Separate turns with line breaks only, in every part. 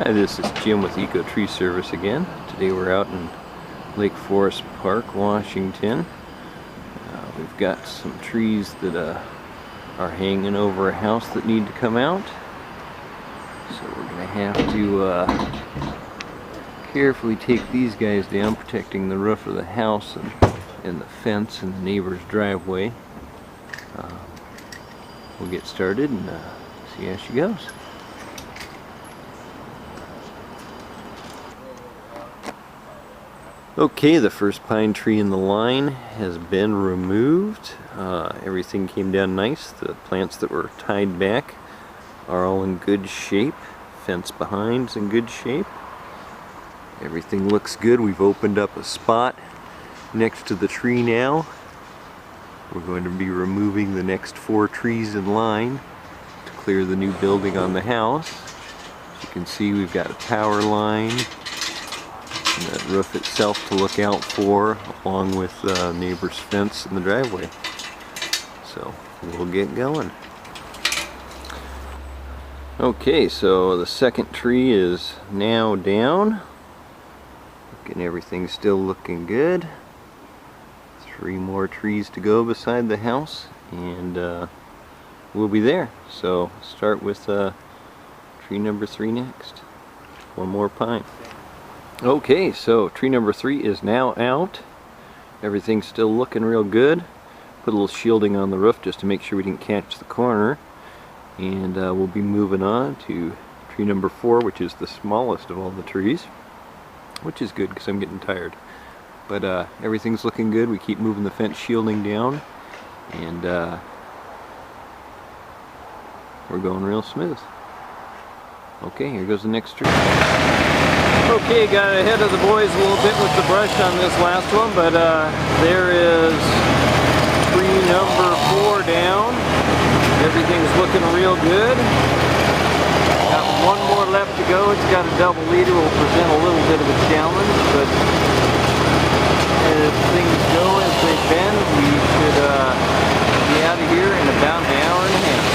Hi, this is Jim with Ecotree Service again. Today we're out in Lake Forest Park, Washington. We've got some trees that are hanging over a house that need to come out. So we're going to have to carefully take these guys down, protecting the roof of the house and the fence and the neighbor's driveway. We'll get started and see how she goes. Okay, the first pine tree in the line has been removed. Everything came down nice. The plants that were tied back are all in good shape. Fence behind's in good shape. Everything looks good. We've opened up a spot next to the tree now. We're going to be removing the next 4 trees in line to clear the new building on the house. As you can see, we've got a power line and the roof itself to look out for, along with the neighbor's fence in the driveway. So we'll get going. Okay, so the second tree is now down. And everything's still looking good. 3 more trees to go beside the house, and we'll be there. So start with tree number 3 next. 1 more pine. Okay, so tree number 3 is now out. Everything's still looking real good. Put a little shielding on the roof just to make sure we didn't catch the corner. And we'll be moving on to tree number 4, which is the smallest of all the trees. Which is good because I'm getting tired. But everything's looking good. We keep moving the fence shielding down. And we're going real smooth. Okay, here goes the next tree. Okay, got ahead of the boys a little bit with the brush on this last one, but there is tree number 4 down. Everything's looking real good. Got 1 more left to go. It's got a double leader. Will present a little bit of a challenge, but as things go as they've been, we should be out of here in about an hour and a half.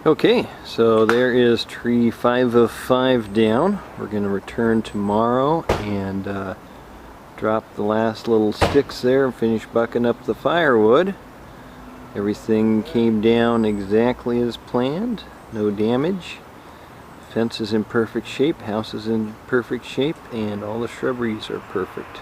Okay, so there is tree 5 of 5 down. We're going to return tomorrow and drop the last little sticks there and finish bucking up the firewood. Everything came down exactly as planned, no damage. Fence is in perfect shape, house is in perfect shape, and all the shrubberies are perfect.